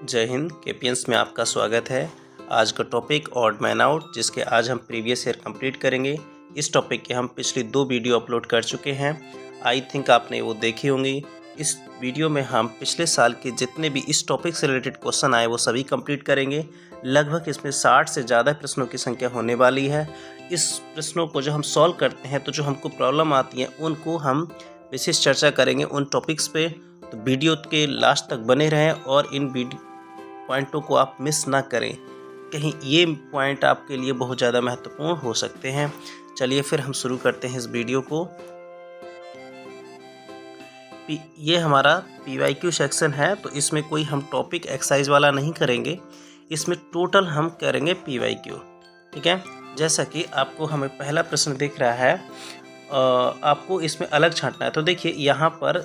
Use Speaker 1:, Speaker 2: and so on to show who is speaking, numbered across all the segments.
Speaker 1: जय हिंद। केपीएंस में आपका स्वागत है। आज का टॉपिक ऑड मैन आउट, जिसके आज हम प्रीवियस ईयर कंप्लीट करेंगे। इस टॉपिक के हम पिछली 2 वीडियो अपलोड कर चुके हैं। आई थिंक आपने वो देखी होंगी। इस वीडियो में हम पिछले साल के जितने भी इस टॉपिक से रिलेटेड क्वेश्चन आए वो सभी कंप्लीट करेंगे। लगभग इसमें 60 से ज़्यादा प्रश्नों की संख्या होने वाली है। इस प्रश्नों को जो हम सॉल्व करते हैं तो जो हमको प्रॉब्लम आती है उनको हम विशेष चर्चा करेंगे उन टॉपिक्स पे। तो वीडियो के लास्ट तक बने रहें और इन वीडियो पॉइंटों को आप मिस ना करें, कहीं ये पॉइंट आपके लिए बहुत ज़्यादा महत्वपूर्ण हो सकते हैं। चलिए फिर हम शुरू करते हैं इस वीडियो को। ये हमारा PYQ सेक्शन है, तो इसमें कोई हम टॉपिक एक्सरसाइज वाला नहीं करेंगे। इसमें टोटल हम करेंगे PYQ, ठीक है। जैसा कि आपको हमें पहला प्रश्न दिख रहा है, आपको इसमें अलग छांटना है। तो देखिए यहाँ पर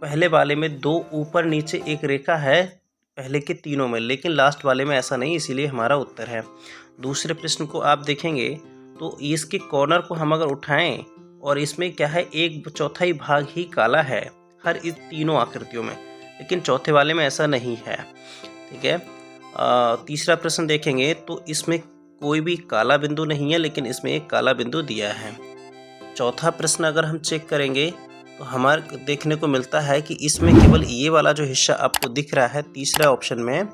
Speaker 1: पहले वाले में 2 ऊपर नीचे एक रेखा है पहले के तीनों में, लेकिन लास्ट वाले में ऐसा नहीं, इसीलिए हमारा उत्तर है। दूसरे प्रश्न को आप देखेंगे तो इसके कॉर्नर को हम अगर उठाएं और इसमें क्या है, 1/4 भाग ही काला है हर इस तीनों आकृतियों में, लेकिन चौथे वाले में ऐसा नहीं है, ठीक है। तीसरा प्रश्न देखेंगे तो इसमें कोई भी काला बिंदु नहीं है, लेकिन इसमें एक काला बिंदु दिया है। चौथा प्रश्न अगर हम चेक करेंगे तो हमारे देखने को मिलता है कि इसमें केवल ये वाला जो हिस्सा आपको दिख रहा है तीसरा ऑप्शन में,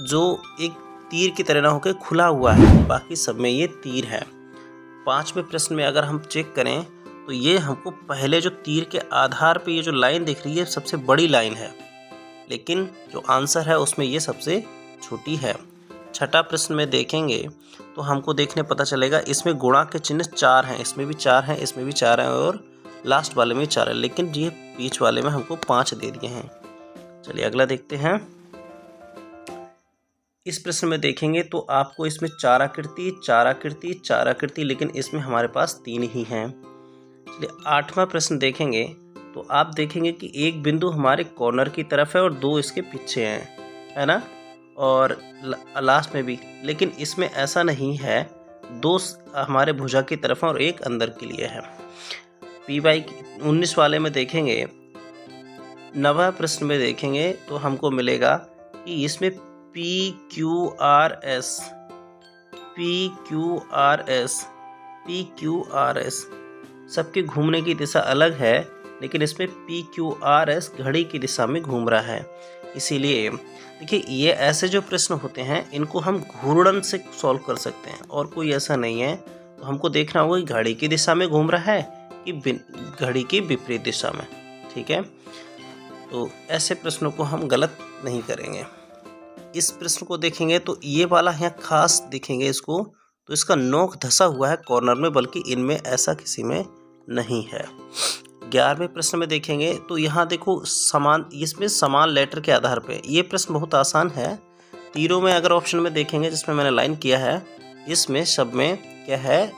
Speaker 1: जो एक तीर की तरह ना होकर खुला हुआ है, बाकी सब में ये तीर है। पांचवें प्रश्न में अगर हम चेक करें तो ये हमको पहले जो तीर के आधार पे ये जो लाइन दिख रही है सबसे बड़ी लाइन है, लेकिन जो आंसर है उसमें ये सबसे छोटी है। छठा प्रश्न में देखेंगे तो हमको देखने पता चलेगा इसमें गुणा के चिन्ह 4 हैं, इसमें भी 4 हैं, इसमें भी 4 हैं और लास्ट वाले में 4 है, लेकिन ये बीच वाले में हमको 5 दे दिए हैं। चलिए अगला देखते हैं। इस प्रश्न में देखेंगे तो आपको इसमें 4 आकृति, 4 आकृति, 4 आकृति, लेकिन इसमें हमारे पास 3 ही हैं। चलिए 8वां प्रश्न देखेंगे तो आप देखेंगे कि एक बिंदु हमारे कॉर्नर की तरफ है और 2 इसके पीछे हैं, है ना, और लास्ट में भी, लेकिन इसमें ऐसा नहीं है, 2 हमारे भुजा की तरफ है और 1 अंदर के लिए है। PYQ 19 वाले में देखेंगे, 9वां प्रश्न में देखेंगे तो हमको मिलेगा कि इसमें PQRS सबके घूमने की दिशा अलग है, लेकिन इसमें PQRS घड़ी की दिशा में घूम रहा है। इसीलिए देखिए ये ऐसे जो प्रश्न होते हैं इनको हम घूर्णन से सॉल्व कर सकते हैं और कोई ऐसा नहीं है। तो हमको देखना होगा कि घड़ी की दिशा में घूम रहा है कि घड़ी की विपरीत दिशा में, ठीक है। तो ऐसे प्रश्नों को हम गलत नहीं करेंगे। इस प्रश्न को देखेंगे तो ये वाला यहाँ खास दिखेंगे इसको, तो इसका नोक धंसा हुआ है कॉर्नर में, बल्कि इनमें ऐसा किसी में नहीं है। 11वें प्रश्न में देखेंगे तो यहाँ देखो इसमें समान लेटर के आधार पे, ये प्रश्न बहुत आसान है। तीनों में अगर ऑप्शन में देखेंगे जिसमें मैंने लाइन किया है, इसमें सब में क्या है,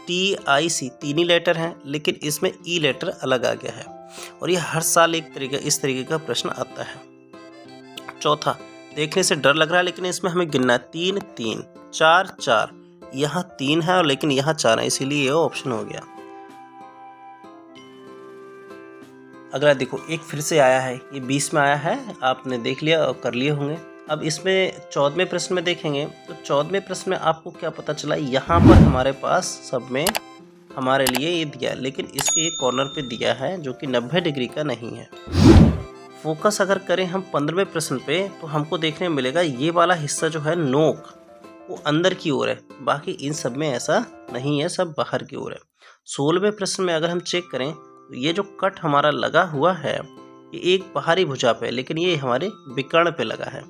Speaker 1: TIC 3 ही लेटर हैं, लेकिन इसमें E लेटर अलग आ गया है और ये हर साल इस तरीके का प्रश्न आता है। चौथा, देखने से डर लग रहा है लेकिन इसमें हमें गिनना है, 3 3 4 4, यहाँ 3 है और लेकिन यहाँ 4 है, इसीलिए ये ऑप्शन हो गया। अगला देखो, एक फिर से आया है, ये 20 में आया है, आपने देख लिया और कर लिए होंगे। अब इसमें 14वें प्रश्न में देखेंगे तो 14वें प्रश्न में आपको क्या पता चला, यहाँ पर हमारे पास सब में हमारे लिए ये दिया, लेकिन इसके ये कॉर्नर पे दिया है जो कि 90 डिग्री का नहीं है। फोकस अगर करें हम 15वें प्रश्न पे तो हमको देखने मिलेगा ये वाला हिस्सा जो है नोक वो अंदर की ओर है, बाकी इन सब में ऐसा नहीं है, सब बाहर की ओर है। 16वें प्रश्न में अगर हम चेक करें तो ये जो कट हमारा लगा हुआ है ये एक बाहरी भुजा पे, लेकिन ये हमारे विकर्ण पे लगा है।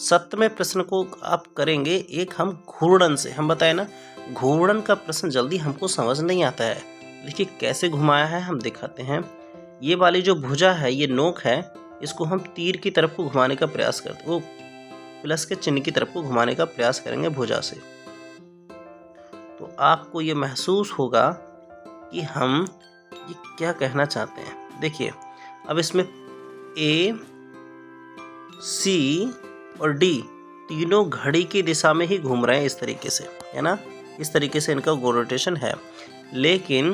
Speaker 1: 7वें प्रश्न को आप करेंगे एक हम घूर्णन से, हम बताए ना घूर्णन का प्रश्न जल्दी हमको समझ नहीं आता है, लेकिन कैसे घुमाया है हम दिखाते हैं। ये वाली जो भुजा है, ये नोक है, इसको हम तीर की तरफ को घुमाने का प्रयास करते, वो प्लस के चिन्ह की तरफ को घुमाने का प्रयास करेंगे भुजा से, तो आपको ये महसूस होगा कि हम ये क्या कहना चाहते हैं। देखिए अब इसमें A, C और D तीनों घड़ी की दिशा में ही घूम रहे हैं इस तरीके से, है ना, इस तरीके से इनका रोटेशन है, लेकिन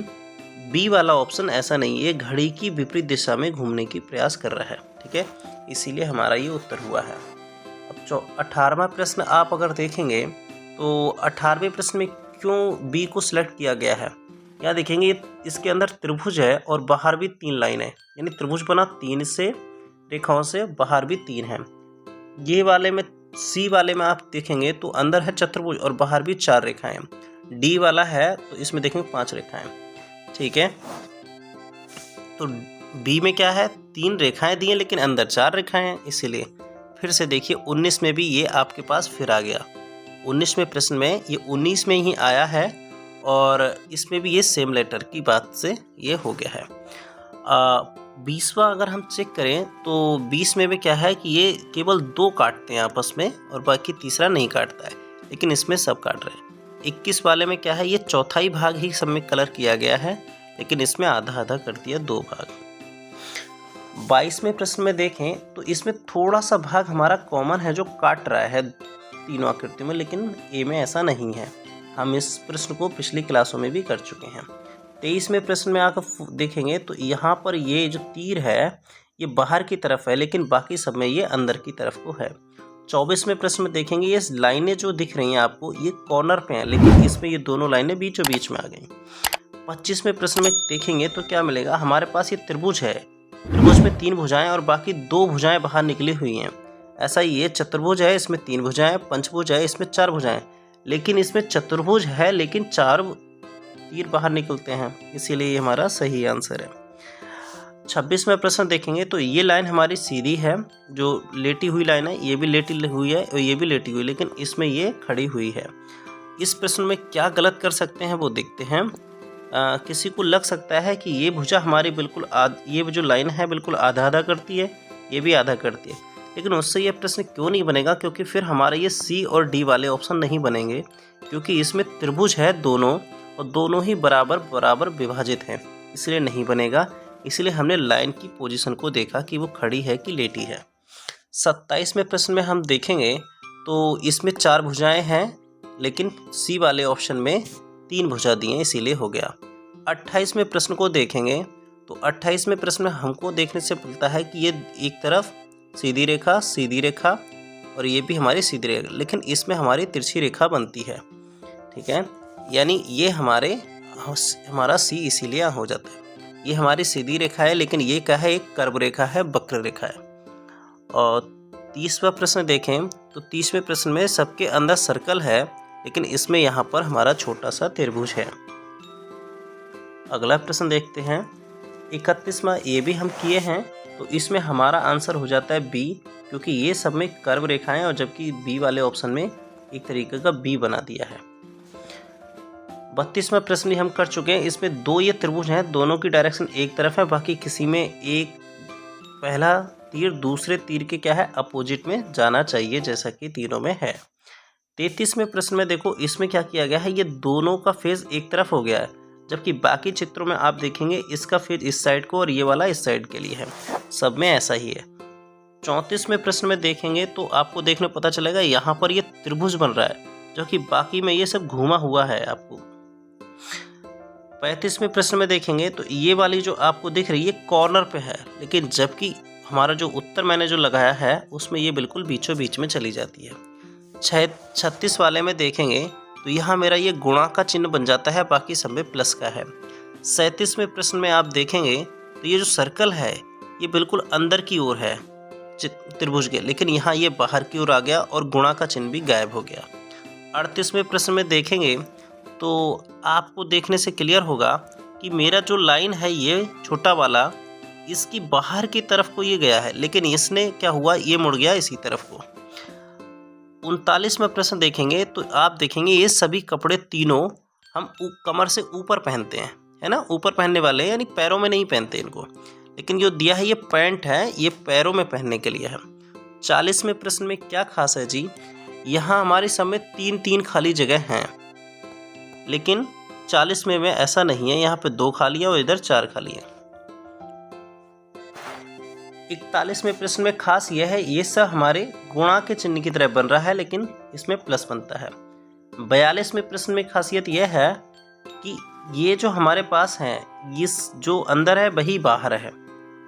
Speaker 1: बी वाला ऑप्शन ऐसा नहीं है, घड़ी की विपरीत दिशा में घूमने की प्रयास कर रहा है, ठीक है, इसीलिए हमारा ये उत्तर हुआ है। 18वां प्रश्न आप अगर देखेंगे तो 18वें प्रश्न में क्यों बी को सिलेक्ट किया गया है। यहाँ देखेंगे इसके अंदर त्रिभुज है और बाहर भी 3 लाइन है, यानी त्रिभुज बना 3 से रेखाओं से, बाहर भी 3 है। ये वाले में सी वाले में आप देखेंगे तो अंदर है चतुर्भुज और बाहर भी 4 रेखाएं। डी वाला है तो इसमें देखेंगे 5 रेखाएं। ठीक है, तो बी में क्या है, 3 रेखाएं दी हैं लेकिन अंदर 4 रेखाएं हैं, इसीलिए। फिर से देखिए 19 में भी ये आपके पास फिर आ गया। 19वें प्रश्न में ये 19 में ही आया है और इसमें भी ये सेम लेटर की बात से ये हो गया है। 20वां अगर हम चेक करें तो 20 में भी क्या है कि ये केवल 2 काटते हैं आपस में और बाकी तीसरा नहीं काटता है, लेकिन इसमें सब काट रहे हैं। 21 वाले में क्या है, ये चौथाई भाग ही सब में कलर किया गया है, लेकिन इसमें आधा आधा कर दिया 2 भाग। 22वें प्रश्न में देखें तो इसमें थोड़ा सा भाग हमारा कॉमन है जो काट रहा है तीनों आकृति में, लेकिन ए में ऐसा नहीं है। हम इस प्रश्न को पिछली क्लासों में भी कर चुके हैं। 23वें प्रश्न में आकर देखेंगे तो यहाँ पर ये जो तीर है ये बाहर की तरफ है, लेकिन बाकी सब में ये अंदर की तरफ को है। 24वें प्रश्न में देखेंगे ये लाइनें जो दिख रही हैं आपको ये कॉर्नर पे हैं, लेकिन इसमें ये दोनों लाइनें बीचों बीच में आ गई। 25वें प्रश्न में देखेंगे तो क्या मिलेगा, हमारे पास ये त्रिभुज है, त्रिभुज में 3 भुजाएं और बाकी 2 भुजाएं बाहर निकली हुई हैं। ऐसा ही ये चतुर्भुज है, इसमें 3 भुजाएं, पंचभुज है, इसमें 4 भुजाएं, लेकिन इसमें चतुर्भुज है लेकिन 4 तीर बाहर निकलते हैं, इसीलिए ये हमारा सही आंसर है। 26वां प्रश्न देखेंगे तो ये लाइन हमारी सीधी है, जो लेटी हुई लाइन है, ये भी लेटी हुई है और ये भी लेटी हुई, लेकिन इसमें ये खड़ी हुई है। इस प्रश्न में क्या गलत कर सकते हैं वो देखते हैं। किसी को लग सकता है कि ये भुजा हमारी बिल्कुल ये जो लाइन है बिल्कुल आधा आधा करती है, ये भी आधा करती है, लेकिन उससे ये प्रश्न क्यों नहीं बनेगा, क्योंकि फिर हमारे ये सी और डी वाले ऑप्शन नहीं बनेंगे, क्योंकि इसमें त्रिभुज है दोनों और दोनों ही बराबर बराबर विभाजित हैं, इसलिए नहीं बनेगा। इसलिए हमने लाइन की पोजीशन को देखा कि वो खड़ी है कि लेटी है। 27वें प्रश्न में हम देखेंगे तो इसमें 4 भुजाएं हैं, लेकिन सी वाले ऑप्शन में 3 भुजा दी हैं, इसीलिए हो गया। 28वें प्रश्न को देखेंगे तो 28वें प्रश्न में हमको देखने से मिलता है कि ये एक तरफ सीधी रेखा और ये भी हमारी सीधी रेखा, लेकिन इसमें हमारी तिरछी रेखा बनती है। ठीक है, यानी ये हमारा सी इसीलिए हो जाता है। ये हमारी सीधी रेखा है, लेकिन ये क्या है, एक कर्व रेखा है, वक्र रेखा है। और 30वां प्रश्न देखें तो 30वें प्रश्न में सबके अंदर सर्कल है, लेकिन इसमें यहाँ पर हमारा छोटा सा त्रिभुज है। अगला प्रश्न देखते हैं 31वां, ये भी हम किए हैं, तो इसमें हमारा आंसर हो जाता है बी, क्योंकि ये सब में कर्व रेखाएं और जबकि बी वाले ऑप्शन में एक तरीके का बी बना दिया है। 32वां प्रश्न भी हम कर चुके हैं, इसमें 2 ये त्रिभुज हैं, दोनों की डायरेक्शन एक तरफ है, बाकी किसी में एक पहला तीर दूसरे तीर के क्या है अपोजिट में जाना चाहिए, जैसा कि तीनों में है। 33वें प्रश्न में देखो इसमें क्या किया गया है, ये दोनों का फेज एक तरफ हो गया है, जबकि बाकी चित्रों में आप देखेंगे इसका फेज इस साइड को और ये वाला इस साइड के लिए है, सब में ऐसा ही है। 34वें प्रश्न में देखेंगे तो आपको देखने पता चलेगा यहाँ पर ये त्रिभुज बन रहा है, जो कि बाकी में ये सब घूमा हुआ है आपको। 35वें प्रश्न में देखेंगे तो ये वाली जो आपको दिख रही है कॉर्नर पे है, लेकिन जबकि हमारा जो उत्तर मैंने जो लगाया है उसमें ये बिल्कुल बीचों बीच में चली जाती है। 36 वाले में देखेंगे तो यहाँ मेरा ये गुणा का चिन्ह बन जाता है, बाकी सब में प्लस का है। 37वें प्रश्न में आप देखेंगे तो ये जो सर्कल है ये बिल्कुल अंदर की ओर है त्रिभुज के, लेकिन यहाँ ये बाहर की ओर आ गया और गुणा का चिन्ह भी गायब हो गया। 38वें प्रश्न में देखेंगे तो आपको देखने से क्लियर होगा कि मेरा जो लाइन है ये छोटा वाला इसकी बाहर की तरफ को ये गया है, लेकिन इसने क्या हुआ, ये मुड़ गया इसी तरफ को। 39वां प्रश्न देखेंगे तो आप देखेंगे ये सभी कपड़े तीनों हम कमर से ऊपर पहनते हैं, है ना, ऊपर पहनने वाले हैं, यानी पैरों में नहीं पहनते इनको, लेकिन जो दिया है ये पैंट है, ये पैरों में पहनने के लिए है। 40वें प्रश्न में क्या खास है जी, यहाँ हमारे सब में 3-3 खाली जगह हैं, लेकिन 40वें में ऐसा नहीं है, यहाँ पे 2 खाली है और इधर 4 खाली है। 41वें प्रश्न में खास यह है, ये सब हमारे गुणा के चिन्ह की तरह बन रहा है, लेकिन इसमें प्लस बनता है। 42वें प्रश्न में खासियत यह है कि ये जो हमारे पास है, इस जो अंदर है वही बाहर है,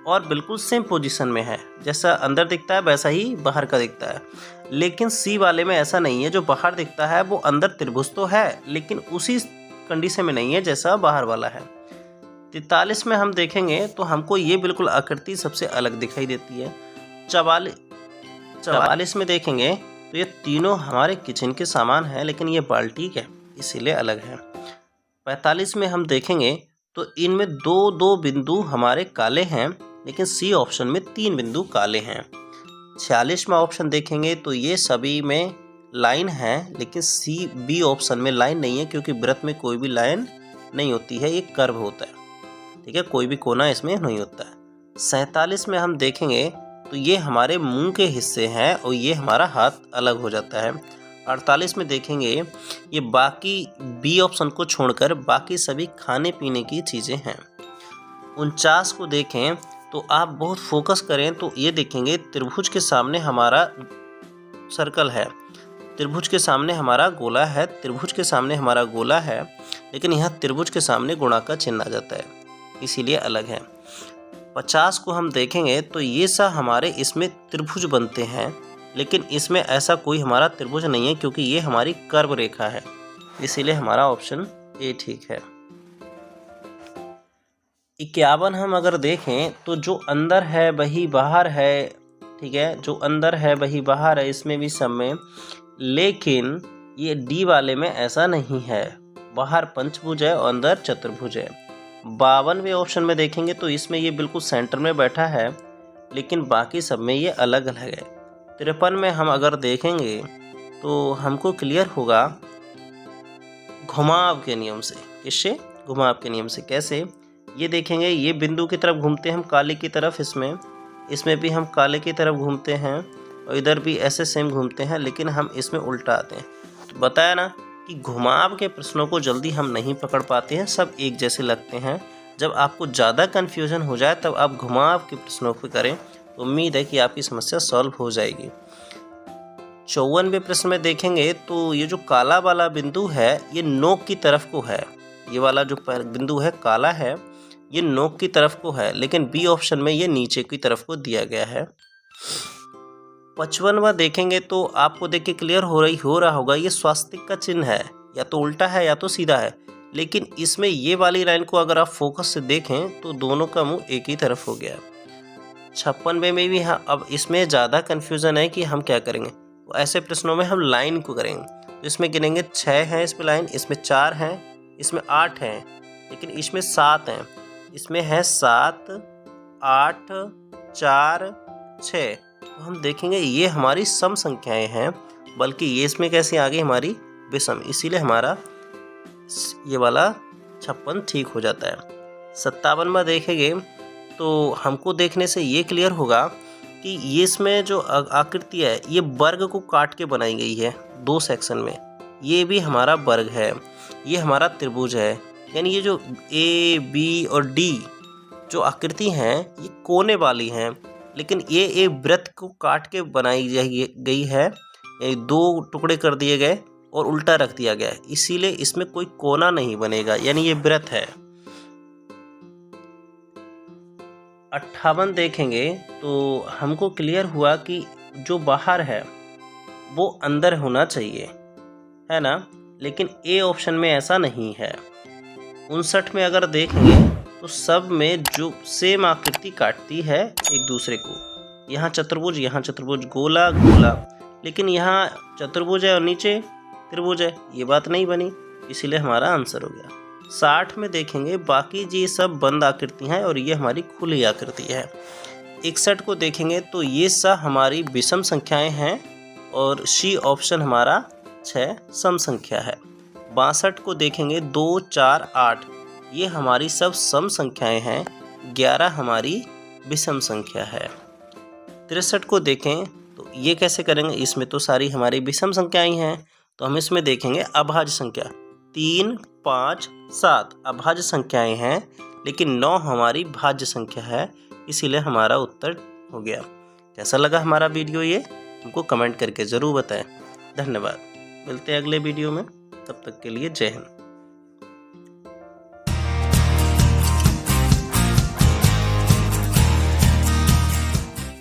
Speaker 1: और बिल्कुल सेम पोजीशन में है, जैसा अंदर दिखता है वैसा ही बाहर का दिखता है। लेकिन सी वाले में ऐसा नहीं है, जो बाहर दिखता है वो अंदर त्रिभुज तो है लेकिन उसी कंडीशन में नहीं है जैसा बाहर वाला है। 43 में हम देखेंगे तो हमको ये बिल्कुल आकृति सबसे अलग दिखाई देती है। 44 में देखेंगे तो ये तीनों हमारे किचन के सामान हैं, लेकिन ये बाल्टी है इसीलिए अलग है। 45 में हम देखेंगे तो इनमें दो दो बिंदु हमारे काले हैं, लेकिन सी ऑप्शन में 3 बिंदु काले हैं। 46 में ऑप्शन देखेंगे तो ये सभी में लाइन है, लेकिन सी बी ऑप्शन में लाइन नहीं है, क्योंकि वृत्त में कोई भी लाइन नहीं होती है, ये कर्व होता है। ठीक है, कोई भी कोना इसमें नहीं होता है। 47 में हम देखेंगे तो ये हमारे मुंह के हिस्से हैं और ये हमारा हाथ अलग हो जाता है। 48 में देखेंगे ये बाकी बी ऑप्शन को छोड़कर बाकी सभी खाने पीने की चीज़ें हैं। 49 को देखें तो आप बहुत फोकस करें तो ये देखेंगे त्रिभुज के सामने हमारा सर्कल है, त्रिभुज के सामने हमारा गोला है, त्रिभुज के सामने हमारा गोला है, लेकिन यहाँ त्रिभुज के सामने गुणा का चिन्ह आ जाता है, इसीलिए अलग है। 50 को हम देखेंगे तो ये सा हमारे इसमें त्रिभुज बनते हैं, लेकिन इसमें ऐसा कोई हमारा त्रिभुज नहीं है, क्योंकि ये हमारी कर्व रेखा है, इसीलिए हमारा ऑप्शन ए ठीक है। 51 हम अगर देखें तो जो अंदर है वही बाहर है, ठीक है, जो अंदर है वही बाहर है, इसमें भी सब में, लेकिन ये डी वाले में ऐसा नहीं है, बाहर पंचभुज है और अंदर चतुर्भुज है। 52वें ऑप्शन में देखेंगे तो इसमें ये बिल्कुल सेंटर में बैठा है, लेकिन बाकी सब में ये अलग अलग है। 53 में हम अगर देखेंगे तो हमको क्लियर होगा घुमाव के नियम से। किससे? घुमाव के नियम से। कैसे? ये देखेंगे ये बिंदु की तरफ घूमते हैं हम काले की तरफ, इसमें भी हम काले की तरफ घूमते हैं और इधर भी ऐसे सेम घूमते हैं, लेकिन हम इसमें उल्टा आते हैं। तो बताया ना कि घुमाव के प्रश्नों को जल्दी हम नहीं पकड़ पाते हैं, सब एक जैसे लगते हैं। जब आपको ज़्यादा कन्फ्यूजन हो जाए तब आप घुमाव के प्रश्नों को करें, तो उम्मीद है कि आपकी समस्या सॉल्व हो जाएगी। 54वें प्रश्न में देखेंगे तो ये जो काला वाला बिंदु है ये नोक की तरफ को है, ये वाला जो बिंदु है काला है ये नोक की तरफ को है, लेकिन बी ऑप्शन में ये नीचे की तरफ को दिया गया है। 55वां देखेंगे तो आपको देख के क्लियर हो रहा होगा ये स्वास्तिक का चिन्ह है, या तो उल्टा है या तो सीधा है, लेकिन इसमें ये वाली लाइन को अगर आप फोकस से देखें तो दोनों का मुंह एक ही तरफ हो गया। 56वें में भी हाँ, अब इसमें ज़्यादा कन्फ्यूज़न है कि हम क्या करेंगे, तो ऐसे प्रश्नों में हम लाइन को करेंगे। तो इसमें गिनेंगे 6 हैं इसमें लाइन, इसमें 4 हैं, इसमें 8 हैं, लेकिन इसमें 7 हैं, इसमें है 7, 8, 4, 6। तो हम देखेंगे ये हमारी सम संख्याएं हैं, बल्कि ये इसमें कैसे आ गई हमारी विषम, इसीलिए हमारा ये वाला 56 ठीक हो जाता है। 57वां देखेंगे तो हमको देखने से ये क्लियर होगा कि ये इसमें जो आकृति है ये वर्ग को काट के बनाई गई है 2 सेक्शन में, ये भी हमारा वर्ग है, ये हमारा त्रिभुज है, यानी ये जो ए बी और डी जो आकृति हैं ये कोने वाली हैं, लेकिन ये वृत्त को काट के बनाई गई है, 2 टुकड़े कर दिए गए और उल्टा रख दिया गया है, इसीलिए इसमें कोई कोना नहीं बनेगा, यानी ये वृत्त है। 58 देखेंगे तो हमको क्लियर हुआ कि जो बाहर है वो अंदर होना चाहिए, है ना, लेकिन ए ऑप्शन में ऐसा नहीं है। 59 में अगर देखेंगे तो सब में जो सेम आकृति काटती है एक दूसरे को, यहाँ चतुर्भुज, गोला गोला, लेकिन यहाँ चतुर्भुज है और नीचे त्रिभुज है, ये बात नहीं बनी, इसीलिए हमारा आंसर हो गया। 60 में देखेंगे बाकी जी सब बंद आकृति हैं और ये हमारी खुली आकृति है। 61 को देखेंगे तो ये सब हमारी विषम संख्याएं हैं और सी ऑप्शन हमारा 6 सम संख्या है। 62 को देखेंगे 2, 4, 8 ये हमारी सब सम संख्याएं हैं, 11 हमारी विषम संख्या है। 63 को देखें तो ये कैसे करेंगे, इसमें तो सारी हमारी विषम संख्याएं हैं, तो हम इसमें देखेंगे अभाज्य संख्या 3, 5, 7 अभाज्य संख्याएं हैं, लेकिन 9 हमारी भाज्य संख्या है, इसीलिए हमारा उत्तर हो गया। कैसा लगा हमारा वीडियो ये हमको कमेंट करके ज़रूर बताएं। धन्यवाद, मिलते हैं अगले वीडियो में, तब तक के लिए जय हिंद।